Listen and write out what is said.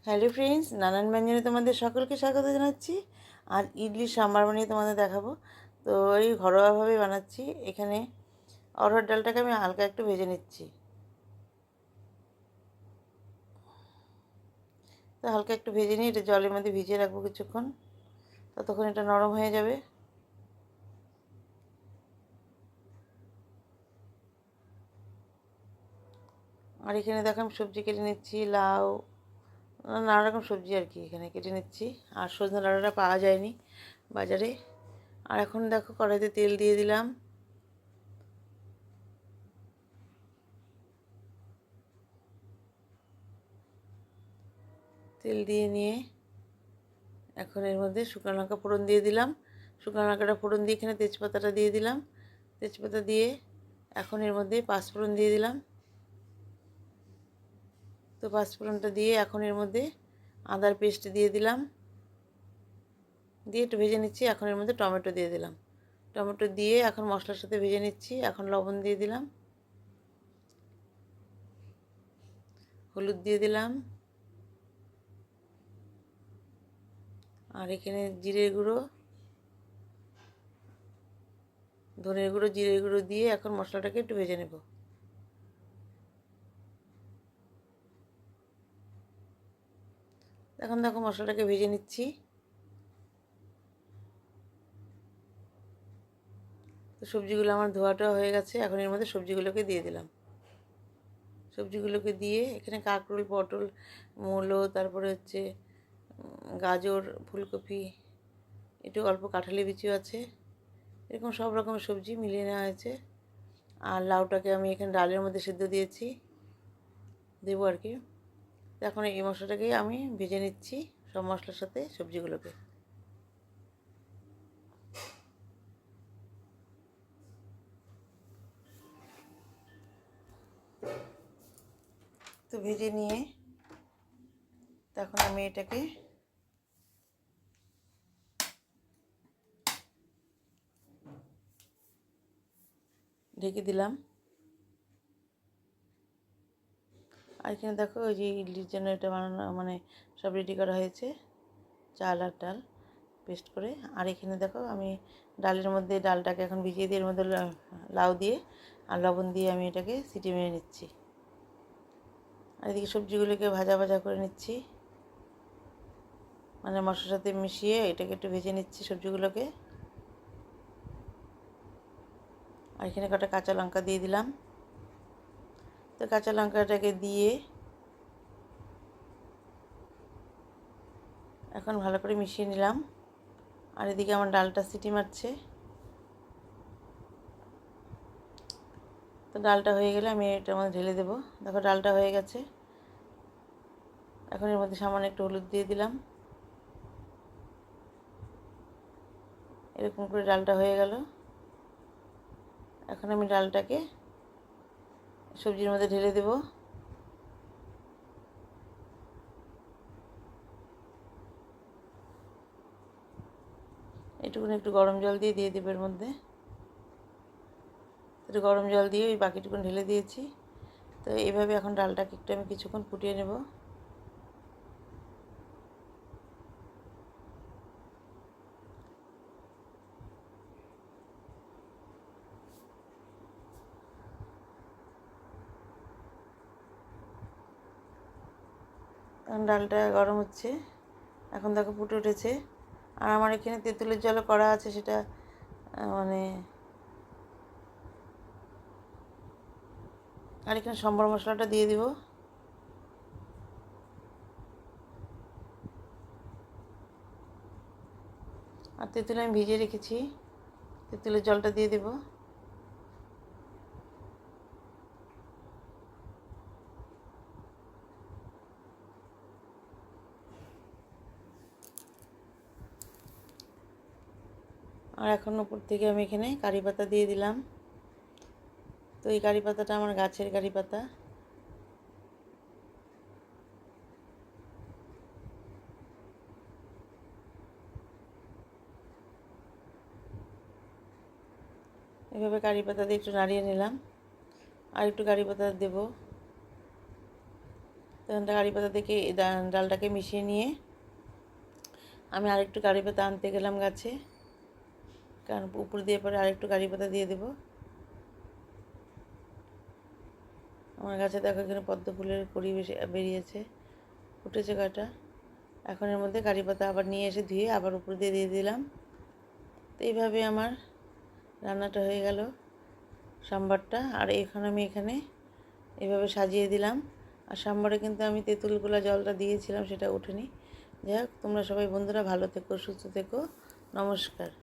Hello friends, নানান ব্যঞ্জনে তোমাদের সকলকে স্বাগত জানাচ্ছি। আর ইডলি সাম্বার বানিয়ে তোমাদের দেখাবো। তো এই ঘরোয়াভাবে বানাচ্ছি। এখানে অরহর ডালটাকে আমি হালকা একটু ভেজে নিচ্ছি। তো হালকা একটু ভেজে নিয়ে এটা জলের মধ্যে ভিজিয়ে রাখবো কিছুক্ষণ, ততক্ষণ এটা নরম হয়ে যাবে। আর এখানে দেখো আমি সবজি কেটে নিচ্ছি, লাউ, নানা রকম সবজি আর কি এখানে কেটে নিচ্ছি। আর সজনে ডাঁটাটা পাওয়া যায়নি বাজারে। আর এখন দেখো কড়াইতে তেল দিয়ে দিলাম। তেল দিয়ে নিয়ে এখন এর মধ্যে শুকনো লঙ্কা ফোড়ন দিয়ে দিলাম। শুকনো লঙ্কাটা ফোড়ন দিয়ে এখানে তেজপাতাটা দিয়ে দিলাম। তেজপাতা দিয়ে এখন এর মধ্যে পাঁচফোড়ন দিয়ে দিলাম। তো পাঁচফোড়নটা দিয়ে এখন এর মধ্যে আদার পেস্ট দিয়ে দিলাম, দিয়ে একটু ভেজে নিচ্ছি। এখন এর মধ্যে টমেটো দিয়ে দিলাম। টমেটো দিয়ে এখন মশলার সাথে ভেজে নিচ্ছি। এখন লবণ দিয়ে দিলাম, হলুদ দিয়ে দিলাম, আর এখানে জিরে গুঁড়ো, ধনের গুঁড়ো, জিরে গুঁড়ো দিয়ে এখন মশলাটাকে একটু ভেজে নেব। এখন দেখো মশলাটাকে ভেজে নিচ্ছি। তো সবজিগুলো আমার ধোয়াটা হয়ে গেছে। এখন এর মধ্যে সবজিগুলোকে দিয়ে দিলাম। সবজিগুলোকে দিয়ে এখানে কাঁকরোল, পটল, মূলো, তারপরে হচ্ছে গাজর, ফুলকপি, একটু অল্প কাঁঠালি বিচিও আছে। এরকম সব রকমের সবজি মিলিয়ে নেওয়া হয়েছে। আর লাউটাকে আমি এখানে ডালের মধ্যে সিদ্ধ দিয়েছি, দেবো আর কি। এখন এই মশলাটাকে আমি ভেজে নিচ্ছি সব মশলার সাথে সবজিগুলোকে। তো ভেজে নিয়ে তখন আমি এটাকে ঢেকে দিলাম। আর এখানে দেখো ওই যে ইডলির জন্য এটা বানানো মানে সব রেডি করা হয়েছে, চাল আর ডাল পেস্ট করে। আর এখানে দেখো আমি ডালের মধ্যে ডালটাকে এখন ভিজিয়ে দিয়ে এর মধ্যে লাউ দিয়ে আর লবণ দিয়ে আমি এটাকে সিটি মেরে নিচ্ছি। আর এদিকে সবজিগুলোকে ভাজা ভাজা করে নিচ্ছি, মানে মশলার সাথে মিশিয়ে এটাকে একটু ভেজে নিচ্ছি সবজিগুলোকে। আর এখানে কটা কাঁচা লঙ্কা দিয়ে দিলাম। তো কাঁচা লঙ্কাটাকে দিয়ে এখন ভালো করে মিশিয়ে নিলাম। আর এদিকে আমার ডালটা সিটি মারছে। তো ডালটা হয়ে গেলে আমি এটার মধ্যে ঢেলে দেবো। দেখো ডালটা হয়ে গেছে। এখন এর মধ্যে সামান্য একটু হলুদ দিয়ে দিলাম। এরকম করে ডালটা হয়ে গেল। এখন আমি ডালটাকে সবজির মধ্যে ঢেলে দেব। এটুকুনি একটু গরম জল দিয়ে দেবো এর মধ্যে। একটু গরম জল দিয়ে ওই বাকিটুকুন ঢেলে দিয়েছি। তো এইভাবে এখন ডালটাকে একটু আমি কিছুক্ষণ ফুটিয়ে নেব। এখন ডালটা গরম হচ্ছে, এখন দেখো ফুটে উঠেছে। আর আমার এখানে তেঁতুলের জল করা আছে, সেটা মানে আর এখানে সম্বর মশলাটা দিয়ে দিব। আর তেঁতুল আমি ভিজিয়ে রেখেছি, তেঁতুলের জলটা দিয়ে দেব। আর এখন উপর থেকে আমি এখানে কারি পাতা দিয়ে দিলাম। তো এই কারি পাতাটা আমার গাছের কারি পাতা। এভাবে কারি পাতা দিয়ে একটু নাড়িয়ে নিলাম। আর একটু কারি পাতা দেব। তখন কারি পাতা থেকে ডালটাকে মিশিয়ে নিয়ে আমি আরেকটু কারি পাতা আনতে গেলাম গাছে, কারণ উপর দিয়ে পরে আরেকটু কারি পাতা দিয়ে দেবো। আমার গাছে দেখো এখানে পদ্ম ফুলের কড়ি বেরিয়েছে, ফুটেছে কয়টা। এখন এর মধ্যে কারি পাতা আবার নিয়ে এসে ধুয়ে আবার উপর দিয়ে দিয়ে দিলাম। তো এইভাবে আমার রান্নাটা হয়ে গেল, সাম্বারটা। আর এখন আমি এখানে এইভাবে সাজিয়ে দিলাম। আর সাম্বারে কিন্তু আমি তেঁতুলগুলা জলটা দিয়েছিলাম, সেটা ওঠেনি। যাই হোক, তোমরা সবাই বন্ধুরা ভালো থেকো, সুস্থ থেকো, নমস্কার।